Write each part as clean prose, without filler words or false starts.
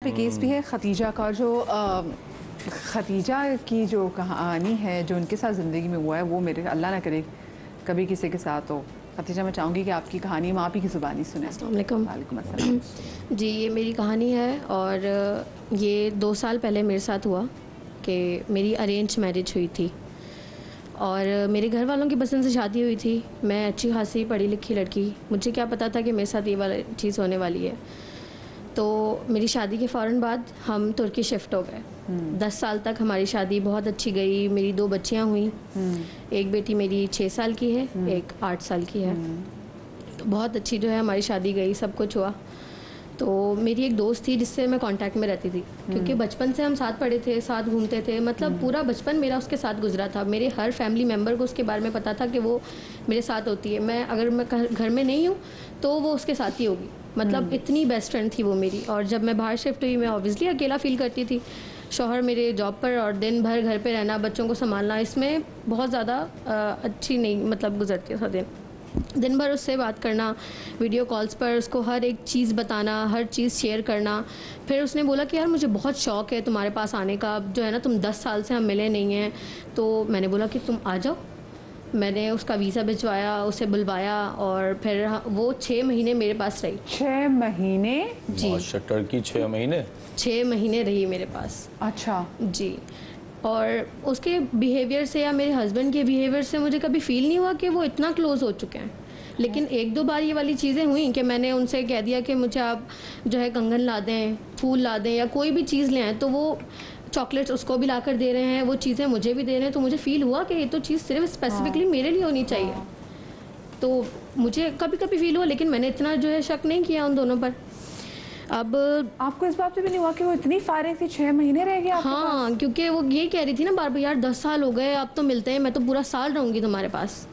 पे केस भी है खतीजा का, जो खतीजा की जो कहानी है जो उनके साथ ज़िंदगी में हुआ है वो मेरे अल्लाह ना करे कभी किसी के साथ हो। खतीजा, मैं चाहूँगी कि आपकी कहानी हम आप ही की ज़ुबानी सुने। अस्सलाम वालेकुम। वालेकुम अस्सलाम। जी, ये मेरी कहानी है और ये 2 साल पहले मेरे साथ हुआ कि मेरी अरेंज मैरिज हुई थी और मेरे घर वालों की पसंद से शादी हुई थी। मैं अच्छी खासी पढ़ी लिखी लड़की, मुझे क्या पता था कि मेरे साथ ये वाला चीज़ होने वाली है। तो मेरी शादी के फ़ौरन बाद हम तुर्की शिफ्ट हो गए। 10 साल तक हमारी शादी बहुत अच्छी गई। मेरी 2 बच्चियां हुई, एक बेटी मेरी 6 साल की है, एक 8 साल की है। तो बहुत अच्छी जो है हमारी शादी गई, सब कुछ हुआ। तो मेरी एक दोस्त थी जिससे मैं कांटेक्ट में रहती थी, क्योंकि बचपन से हम साथ पढ़े थे, साथ घूमते थे, मतलब पूरा बचपन मेरा उसके साथ गुजरा था। मेरे हर फैमिली मेम्बर को उसके बारे में पता था कि वो मेरे साथ होती है। अगर मैं घर में नहीं हूँ तो वो उसके साथ ही होगी, मतलब इतनी बेस्ट फ्रेंड थी वो मेरी। और जब मैं बाहर शिफ्ट हुई, मैं ऑब्वियसली अकेला फील करती थी। शौहर मेरे जॉब पर और दिन भर घर पे रहना, बच्चों को संभालना, इसमें बहुत ज़्यादा अच्छी नहीं मतलब गुजरती था दिन भर उससे बात करना, वीडियो कॉल्स पर उसको हर एक चीज़ बताना, हर चीज़ शेयर करना। फिर उसने बोला कि यार मुझे बहुत शौक़ है तुम्हारे पास आने का, जो है ना तुम 10 साल से हम मिले नहीं हैं। तो मैंने बोला कि तुम आ जाओ। मैंने उसका वीज़ा भिजवाया, उसे बुलवाया और फिर वो 6 महीने मेरे पास रही। 6 महीने? जी, टर्की 6 महीने? 6 महीने रही मेरे पास। अच्छा जी। और उसके बिहेवियर से या मेरे हस्बैंड के बिहेवियर से मुझे कभी फील नहीं हुआ कि वो इतना क्लोज हो चुके हैं। लेकिन 1-2 बार ये वाली चीज़ें हुई कि मैंने उनसे कह दिया कि मुझे आप जो है कंगन ला दें, फूल ला दें या कोई भी चीज़ ले आएँ, तो वो चॉकलेट्स उसको भी ला कर दे रहे हैं, वो चीज़ें मुझे भी दे रहे हैं। तो मुझे फील हुआ कि ये तो चीज़ सिर्फ स्पेसिफिकली मेरे लिए होनी चाहिए। तो मुझे कभी कभी फील हुआ, लेकिन मैंने इतना जो है शक नहीं किया उन दोनों पर। अब आपको इस बात पे भी नहीं हुआ कि वो इतनी फारिग थी, 6 महीने रह गए आपके पास? हाँ, क्योंकि वो ये कह रही थी ना बार बार, यार 10 साल हो गए, अब तो मिलते हैं, मैं तो पूरा साल रहूँगी तुम्हारे पास।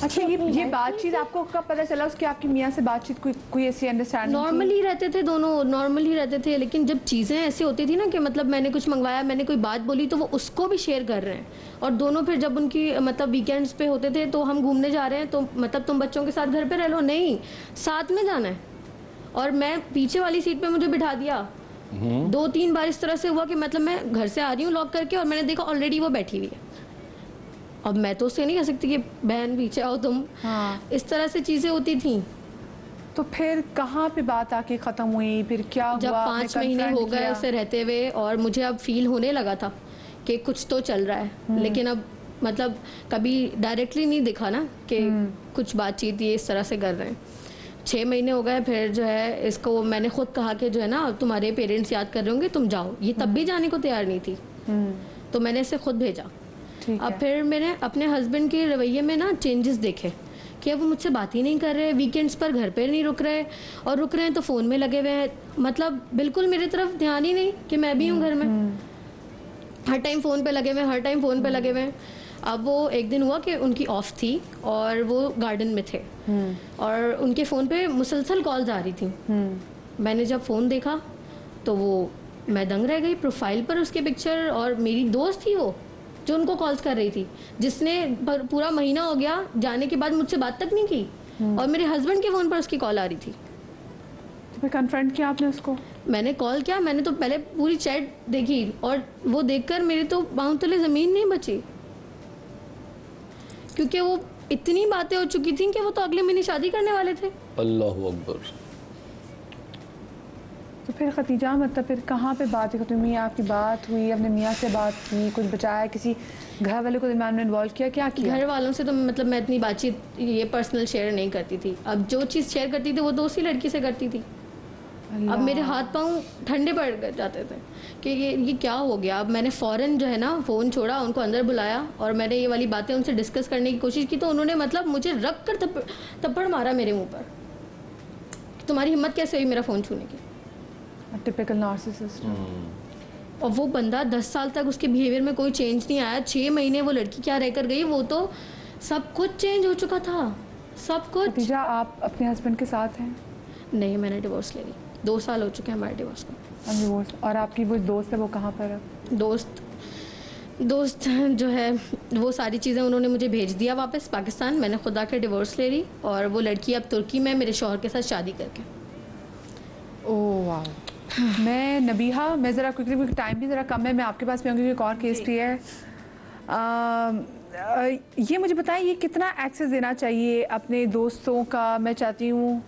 अच्छा, ये बातचीत आपको कब पता चला उसकी, आपकी मियाँ से बातचीत कोई ऐसी अंडरस्टैंडिंग? नॉर्मली रहते थे दोनों, नॉर्मल ही रहते थे, लेकिन जब चीज़ें ऐसी होती थी ना कि मतलब मैंने कुछ मंगवाया, मैंने कोई बात बोली तो वो उसको भी शेयर कर रहे हैं। और दोनों फिर जब उनकी मतलब वीकेंड्स पे होते थे तो हम घूमने जा रहे हैं, तो मतलब तुम बच्चों के साथ घर पे रह लो, नहीं साथ में जाना है। और मैं पीछे वाली सीट पे मुझे बिठा दिया। 2-3 बार इस तरह से हुआ कि मतलब मैं घर से आ रही हूँ लॉक करके और मैंने देखा ऑलरेडी वो बैठी हुई है। अब मैं तो उससे नहीं कह सकती कि बहन पीछे आओ तुम। हाँ। इस तरह से चीज़ें होती थी। तो फिर कहाँ पे बात आके ख़त्म हुई, फिर क्या जब हुआ? 5 महीने हो गए उसे रहते हुए और मुझे अब फील होने लगा था कि कुछ तो चल रहा है, लेकिन अब मतलब कभी डायरेक्टली नहीं दिखा ना कि कुछ बातचीत ये इस तरह से कर रहे हैं। 6 महीने हो गए, फिर जो है इसको मैंने खुद कहा कि जो है ना तुम्हारे पेरेंट्स याद कर रहे होंगे, तुम जाओ। ये तब भी जाने को तैयार नहीं थी, तो मैंने इसे खुद भेजा। अब फिर मैंने अपने हस्बैंड के रवैये में ना चेंजेस देखे कि अब वो मुझसे बात ही नहीं कर रहे, वीकेंड्स पर घर पे नहीं रुक रहे, और रुक रहे हैं तो फ़ोन में लगे हुए हैं, मतलब बिल्कुल मेरी तरफ ध्यान ही नहीं कि मैं भी हूँ घर में। हर टाइम फ़ोन पे लगे हुए, हर टाइम फ़ोन पे लगे हुए हैं। अब वो एक दिन हुआ कि उनकी ऑफ थी और वो गार्डन में थे और उनके फ़ोन पे मुसलसल कॉल्स आ रही थी। मैंने जब फ़ोन देखा तो वो मैं दंग रह गई। प्रोफाइल पर उसकी पिक्चर, और मेरी दोस्त थी वो जो उनको कॉल्स कर रही थी, जिसने पूरा महीना हो गया जाने के बाद मुझसे बात तक नहीं की, और मेरे हस्बैंड के फ़ोन पर उसकी कॉल आ रही थी। तो फिर कन्फ्रंट किया आपने उसको? मैंने कॉल किया, मैंने तो पहले पूरी चैट देखी और वो देखकर मेरी तो पाँव तले ज़मीन नहीं बची, क्योंकि वो इतनी बातें हो चुकी थी कि वो तो अगले महीने शादी करने वाले थे। अल्लाहु अकबर। तो फिर खतीजा, मतलब फिर कहाँ पे बात हुई? आपकी बात हुई, अपने मियाँ से बात की, कुछ बचाया, किसी घर वाले को दरमियान में इन्वॉल्व किया, क्या किया? घर वालों से तो मतलब मैं इतनी बातचीत ये पर्सनल शेयर नहीं करती थी। अब जो चीज़ शेयर करती थी वो तो उसी लड़की से करती थी। अब मेरे हाथ पाँव ठंडे पड़ जाते थे कि ये क्या हो गया। अब मैंने फ़ौरन जो है ना फ़ोन छोड़ा, उनको अंदर बुलाया और मैंने ये वाली बातें उनसे डिस्कस करने की कोशिश की, तो उन्होंने मतलब मुझे रख कर थप्पड़ मारा मेरे मुंह पर। तुम्हारी हिम्मत कैसे हुई मेरा फ़ोन छूने की? Typical narcissist. और वो बंदा 10 साल तक उसके बिहेवियर में कोई चेंज नहीं आया। 6 महीने वो लड़की क्या रहकर गई, वो तो सब कुछ चेंज हो चुका था, सब कुछ। खतीजा, आप अपने हस्बैंड के साथ हैं? नहीं, मैंने डिवोर्स ले ली। 2 साल हो चुके हैं हमारे डिवोर्स को। डिवोर्स। और आपकी वो दोस्त है, वो कहाँ पर है? दोस्त जो है वो सारी चीज़ें उन्होंने मुझे भेज दिया वापस पाकिस्तान। मैंने खुद आकर डिवोर्स ले ली और वो लड़की अब तुर्की में मेरे शौहर के साथ शादी करके। ओह वाह। मैं नबीहा, मैं ज़रा क्विकली, टाइम भी ज़रा कम है, मैं आपके पास भी आऊँगी, एक और केस भी है। ये मुझे बताएं, ये कितना एक्सेस देना चाहिए अपने दोस्तों का? मैं चाहती हूँ,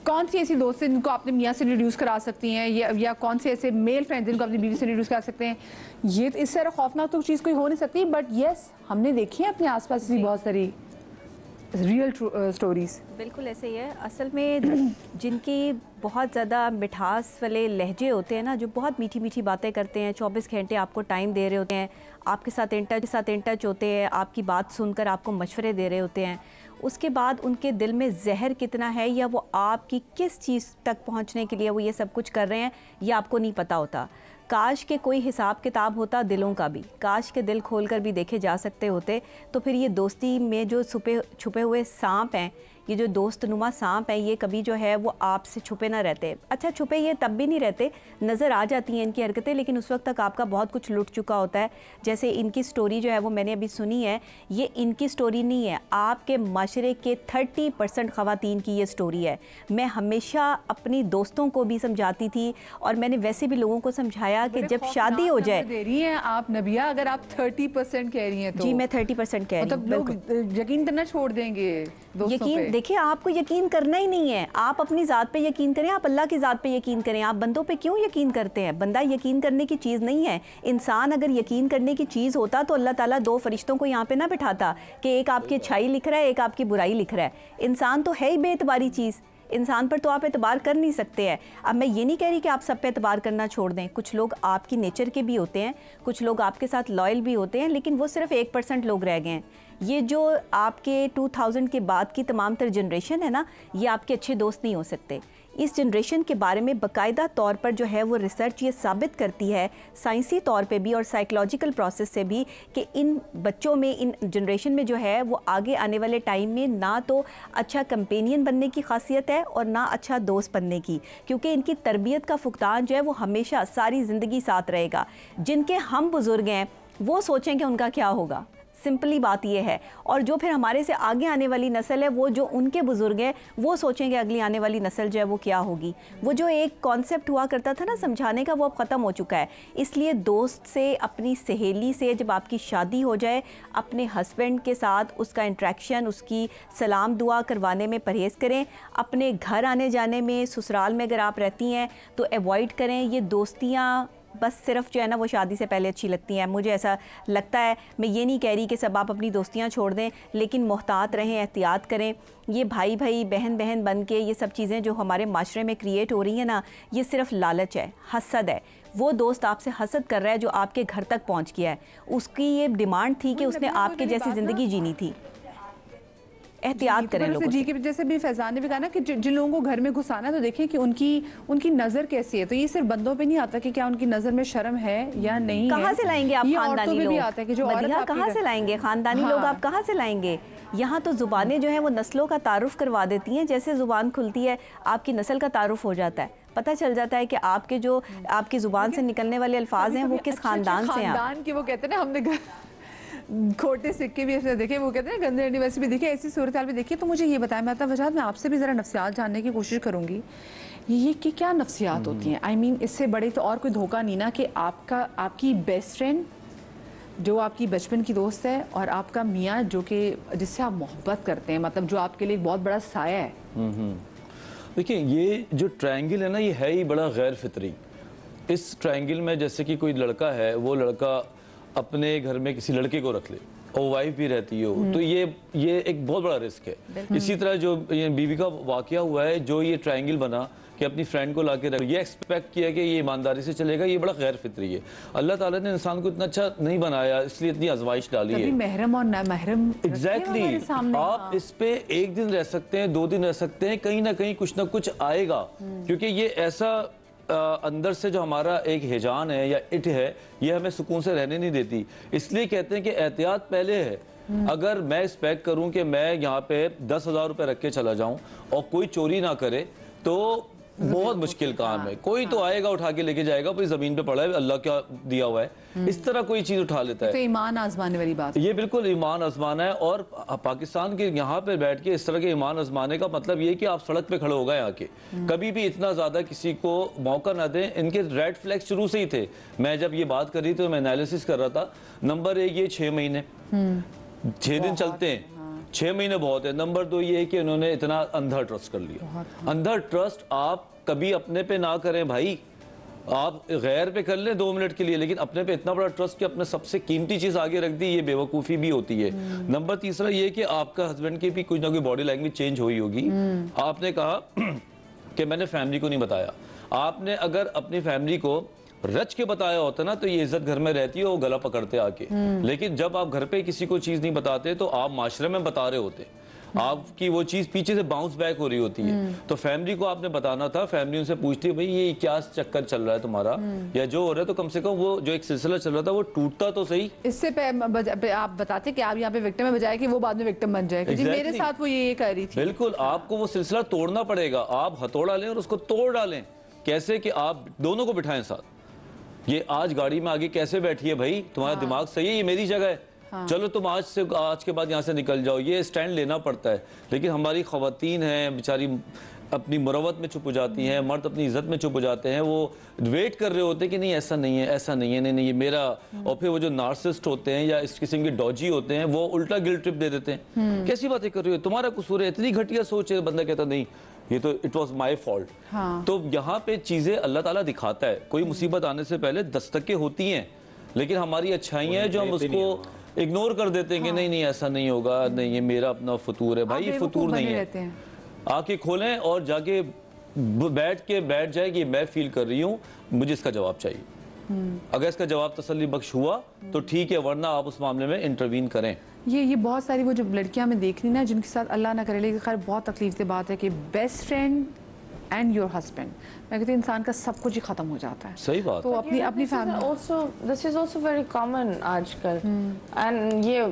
कौन सी ऐसी दोस्त हैं जिनको आपने मियाँ से इंट्रोड्यूस करा सकती हैं, या कौन से ऐसे मेल फ्रेंड्स जिनको अपनी बीवी से इंट्रोड्यूस करा सकते हैं? ये इससे ज़्यादा खौफनाक तो चीज़ कोई हो नहीं सकती, बट येस, हमने देखी है अपने आसपास ऐसी बहुत सारी रियल स्टोरीज। बिल्कुल ऐसे ही है। असल में जिनकी बहुत ज़्यादा मिठास वाले लहजे होते हैं ना, जो बहुत मीठी मीठी बातें करते हैं, 24 घंटे आपको टाइम दे रहे होते हैं, आपके साथ इन टच होते हैं, आपकी बात सुनकर आपको मशवरे दे रहे होते हैं, उसके बाद उनके दिल में जहर कितना है या वो आपकी किस चीज़ तक पहुंचने के लिए वो ये सब कुछ कर रहे हैं, ये आपको नहीं पता होता। काश के कोई हिसाब किताब होता दिलों का भी, काश के दिल खोलकर भी देखे जा सकते होते, तो फिर ये दोस्ती में जो छुपे हुए सांप हैं, ये जो दोस्तनुमा सांप हैं, ये कभी जो है वो आपसे छुपे ना रहते। अच्छा, छुपे ये तब भी नहीं रहते, नज़र आ जाती हैं इनकी हरकतें, लेकिन उस वक्त तक आपका बहुत कुछ लुट चुका होता है। जैसे इनकी स्टोरी जो है वो मैंने अभी सुनी है, ये इनकी स्टोरी नहीं है, आपके माशरे के 30% ख़वातीन की ये स्टोरी है। मैं हमेशा अपनी दोस्तों को भी समझाती थी और मैंने वैसे भी लोगों को समझाया कि जब शादी हो जाए। दे रही हैं आप नबिया, अगर आप 30% कह रही हैं तो? जी, मैं 30% कह रही हूँ। लोग यकीन करना छोड़ देंगे दोस्तों पे। देखिए, आपको यकीन करना ही नहीं है, आप अपनी ज़ात पे यकीन करें, आप अल्लाह की ज़ात पे यकीन करें। आप बंदों पे क्यों यकीन करते हैं? बंदा यकीन करने की चीज़ नहीं है। इंसान अगर यकीन करने की चीज़ होता तो अल्लाह ताला 2 फरिश्तों को यहाँ पे ना बिठाता कि एक आपकी अच्छाई लिख रहा है, एक आपकी बुराई लिख रहा है। इंसान तो है ही बेएतबारी चीज़, इंसान पर तो आप एतबार कर नहीं सकते हैं। अब मैं ये नहीं कह रही कि आप सब पे एतबार करना छोड़ दें, कुछ लोग आपकी नेचर के भी होते हैं, कुछ लोग आपके साथ लॉयल भी होते हैं, लेकिन वो सिर्फ 1% लोग रह गए हैं। ये जो आपके 2000 के बाद की तमाम तर जनरेशन है ना, ये आपके अच्छे दोस्त नहीं हो सकते। इस जनरेशन के बारे में बाकायदा तौर पर जो है वो रिसर्च ये साबित करती है, साइंसी तौर पे भी और साइकोलॉजिकल प्रोसेस से भी, कि इन बच्चों में, इन जनरेशन में जो है वो आगे आने वाले टाइम में ना तो अच्छा कंपेनियन बनने की खासियत है और ना अच्छा दोस्त बनने की, क्योंकि इनकी तरबियत का फुकदान जो है वो हमेशा सारी ज़िंदगी साथ रहेगा। जिनके हम बुज़ुर्ग हैं वो सोचें कि उनका क्या होगा, सिंपली बात ये है। और जो फिर हमारे से आगे आने वाली नस्ल है, वो जो उनके बुज़ुर्ग हैं वो सोचेंगे अगली आने वाली नस्ल जो है वो क्या होगी। वो जो एक कॉन्सेप्ट हुआ करता था ना समझाने का, वो अब ख़त्म हो चुका है। इसलिए दोस्त से, अपनी सहेली से जब आपकी शादी हो जाए, अपने हस्बैंड के साथ उसका इंट्रैक्शन, उसकी सलाम दुआ करवाने में परहेज़ करें। अपने घर आने जाने में, ससुराल में अगर आप रहती हैं तो अवॉइड करें। ये दोस्तियाँ बस सिर्फ जो है ना वो शादी से पहले अच्छी लगती हैं, मुझे ऐसा लगता है। मैं ये नहीं कह रही कि सब आप अपनी दोस्तियां छोड़ दें, लेकिन मोहतात रहें, एहतियात करें। ये भाई भाई बहन बहन बन के ये सब चीज़ें जो हमारे माशरे में क्रिएट हो रही हैं ना, ये सिर्फ लालच है, हसद है। वो दोस्त आपसे हसद कर रहा है जो आपके घर तक पहुँच गया है, उसकी ये डिमांड थी कि उसने आपके जैसी ज़िंदगी जीनी थी। एहतियात करें लोगों जी के जैसे भी फैजान ने भी कहा ना कि जिन लोगों को घर में घुसाना है तो देखें कि उनकी नज़र कैसी है। तो ये सिर्फ बंदों पे नहीं आता कि क्या उनकी नज़र में शर्म है या नहीं। कहाँ से लाएंगे आप खानदानी लोग? आता है कि जो कहाँ से लाएंगे खानदानी लोग, आप कहाँ से लाएंगे? यहाँ तो ज़ुबानें जो हैं वो नस्लों का तारुफ करवा देती हैं। जैसे ज़ुबान खुलती है आपकी नस्ल का तारुफ हो जाता है, पता चल जाता है कि आपके जो आपकी ज़ुबान से निकलने वाले अल्फाज हैं वो किस खानदान से हैं। वो कहते हैं ना, हमने खोटे सिक्के भी ऐसे देखे, वो कहते हैं गंदे यूनिवर्सिटी भी देखे, ऐसी सूरत हाल भी देखी। तो मुझे ये बताएं, मैं आपसे भी ज़रा नफ्सियात जानने की कोशिश करूँगी। ये कि क्या नफ्सियात होती हैं? आई मीन इससे बड़े तो और कोई धोखा नहीं ना कि आपकी बेस्ट फ्रेंड जो आपकी बचपन की दोस्त है और आपका मियाँ जो कि जिससे आप मोहब्बत करते हैं, मतलब जो आपके लिए एक बहुत बड़ा साया है। देखिए, ये जो ट्रायंगल है ना, ये है ही बड़ा गैर फितरी। इस ट्रायंगल में जैसे कि कोई लड़का है, वो लड़का अपने घर में किसी लड़के को रख ले और वाइफ भी रहती हो, तो ये एक बहुत बड़ा रिस्क है। इसी तरह जो ये बीवी का वाकया हुआ है, जो ये ट्रायंगल बना कि अपनी फ्रेंड को लाके रख, ये एक्सपेक्ट किया कि ये ईमानदारी से चलेगा, ये बड़ा गैर फितरी है। अल्लाह ताला ने इंसान को इतना अच्छा नहीं बनाया, इसलिए इतनी आजमाइश डाली है। महरम और ना महरम एग्जैक्टली आप इस पे 1 दिन रह सकते हैं, 2 दिन रह सकते हैं, कहीं ना कहीं कुछ ना कुछ आएगा, क्योंकि ये ऐसा अंदर से जो हमारा एक हिजान है या इट है, ये हमें सुकून से रहने नहीं देती। इसलिए कहते हैं कि एहतियात पहले है। अगर मैं एक्सपेक्ट करूं कि मैं यहाँ पे 10,000 रुपए रख के चला जाऊं और कोई चोरी ना करे, तो बहुत मुश्किल काम है। कोई तो आएगा उठा के लेके जाएगा, भाई जमीन पे पड़ा है, अल्लाह क्या दिया हुआ है, इस तरह कोई चीज उठा लेता है। तो ईमान आजमाने वाली बात, ये बिल्कुल ईमान आजमाना है। और पाकिस्तान के यहाँ पे बैठ के इस तरह के ईमान आजमाने का मतलब ये कि आप सड़क पे खड़े हो गए आके, कभी भी इतना ज्यादा किसी को मौका ना दें। इनके रेड फ्लैग्स शुरू से ही थे। मैं जब ये बात कर रही थी तो मैं एनालिसिस कर रहा था। नंबर 1 ये 6 महीने 6 दिन चलते हैं, 6 महीने बहुत है। नंबर 2 ये है कि उन्होंने इतना अंधा ट्रस्ट कर लिया। अंधा ट्रस्ट आप कभी अपने पे ना करें भाई, आप गैर पे कर लें 2 मिनट के लिए, लेकिन अपने पे इतना बड़ा ट्रस्ट कि अपने सबसे कीमती चीज आगे रख दी, ये बेवकूफ़ी भी होती है। नंबर 3 ये कि आपका हस्बैंड की भी कुछ ना कोई बॉडी लैंग्वेज चेंज हुई होगी। आपने कहा कि मैंने फैमिली को नहीं बताया। आपने अगर अपनी फैमिली को रच के बताया होता ना तो ये इज्जत घर में रहती है, वो गला पकड़ते आके। लेकिन जब आप घर पे किसी को चीज नहीं बताते तो आप माशरे में बता रहे होते, आपकी वो चीज पीछे से बाउंस बैक हो रही होती है। तो फैमिली को आपने बताना था। फैमिली उनसे पूछती है भाई ये क्या चक्कर चल रहा है तुम्हारा या जो हो रहा है, तो कम से कम वो जो एक सिलसिला चल रहा था वो टूटता तो सही। इससे आप बताते कि आप यहाँ पे विक्टिम है, बजाय कि वो बाद में विक्टिम बन जाए कि जी मेरे साथ वो ये कर रही थी। बिल्कुल, आपको वो सिलसिला तोड़ना पड़ेगा। आप हथौड़ा लें और उसको तोड़ डालें। कैसे कि आप दोनों को बिठाएं साथ। ये आज गाड़ी में आगे कैसे बैठी है भाई, तुम्हारा दिमाग सही है, ये मेरी जगह है, चलो तुम आज के बाद यहाँ से निकल जाओ। ये स्टैंड लेना पड़ता है। लेकिन हमारी खवातीन हैं बेचारी अपनी मुरवत में चुप हो जाती हैं, मर्द अपनी इज्जत में चुप हो जाते हैं। वो वेट कर रहे होते हैं कि नहीं ऐसा नहीं है, ऐसा नहीं है, नहीं ये मेरा। और फिर वो जो नार्सिस्ट होते हैं या इस किस्म के डॉजी होते हैं, वो उल्टा गिल्ट ट्रिप दे देते हैं। कैसी बातें कर रही हो, तुम्हारा कसूर है, इतनी घटिया सोच है। बंदा कहता नहीं ये तो इट वॉज माई फॉल्ट। तो यहाँ पे चीजें अल्लाह ताला दिखाता है। कोई मुसीबत आने से पहले दस्तकें होती हैं, लेकिन हमारी अच्छाइयाँ हैं जो हम उसको इग्नोर कर देते हैं कि नहीं नहीं ऐसा नहीं होगा, नहीं ये मेरा अपना फतूर है। भाई ये फतूर नहीं है। आके खोलें और जाके बैठ जाए कि मैं फील कर रही हूँ, मुझे इसका जवाब चाहिए। अगर इसका जवाब तसल्ली बख्श हुआ तो ठीक है, वरना आप उस मामले में इंटरवीन करें। ये बहुत सारी वो जो लड़कियां मैं देख रही ना जिनके साथ अल्लाह ना करे, लेकिन खैर बहुत तकलीफ की बात है कि best friend and your husband, मैं कहती हूँ इंसान का सब कुछ ही खत्म हो जाता है। सही बात। तो अपनी family this is also very common आजकल। एंड ये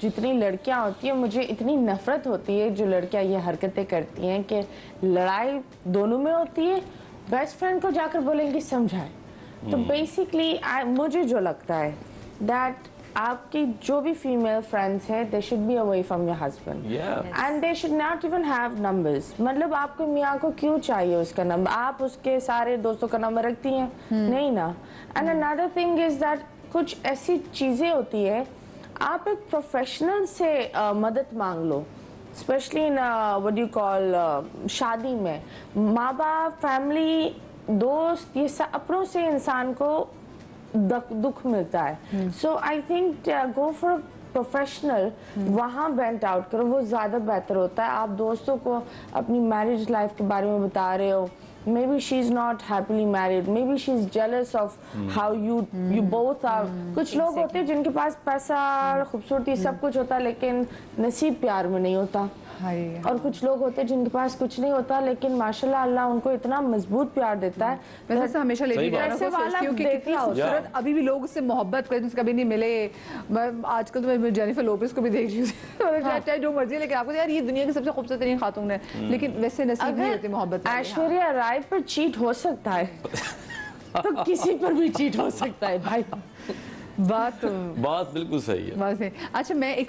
जितनी लड़कियां होती हैं, मुझे इतनी नफरत होती है जो लड़कियां ये हरकतें करती हैं कि लड़ाई दोनों में होती है, बेस्ट फ्रेंड को जाकर बोलेंगी समझाए। तो बेसिकली मुझे जो लगता है दैट आपकी जो भी फीमेल फ्रेंड्स है they should be away from your husband and they should not even have numbers. मतलब आपको मियाँ को क्यों चाहिए उसका नंबर? आप उसके सारे दोस्तों का नंबर रखती हैं? नहीं ना। And another thing is that कुछ ऐसी चीजें होती है, आप एक प्रोफेशनल से मदद मांग लो, specially in what you call शादी में। माँ बाप, फैमिली, दोस्त, ये सब अपनों से इंसान को दुख मिलता है। So I think go for professional, वहाँ वेंट आउट करो, वो ज़्यादा बेहतर होता है। आप दोस्तों को अपनी मैरिज लाइफ के बारे में बता रहे हो, maybe she's not happily married, maybe she's jealous of how you both are। कुछ लोग होते हैं जिनके पास पैसा, खूबसूरती, सब कुछ होता है लेकिन नसीब प्यार में नहीं होता। और कुछ लोग होते हैं जिनके पास कुछ नहीं होता लेकिन माशाल्लाह अल्लाह उनको इतना मजबूत प्यार देता है। वैसे हमेशा लेडी गागा को सोचती हूँ कि कितनी खूबसूरत अभी भी लोग उससे मोहब्बत करते, कभी नहीं मिले। आजकल तो मैं जेनिफर लोपेज को भी देख रही हूँ, चाहे जो मर्जी, लेकिन आपको यार ये दुनिया की सबसे खूबसूरत तरीन खातून है, लेकिन वैसे नसीब नहीं होती मोहब्बत। ऐश्वर्या राय पर चीट हो सकता है तो किसी पर भी चीट हो सकता है भाई। बात बिल्कुल सही है। अच्छा, मैं एक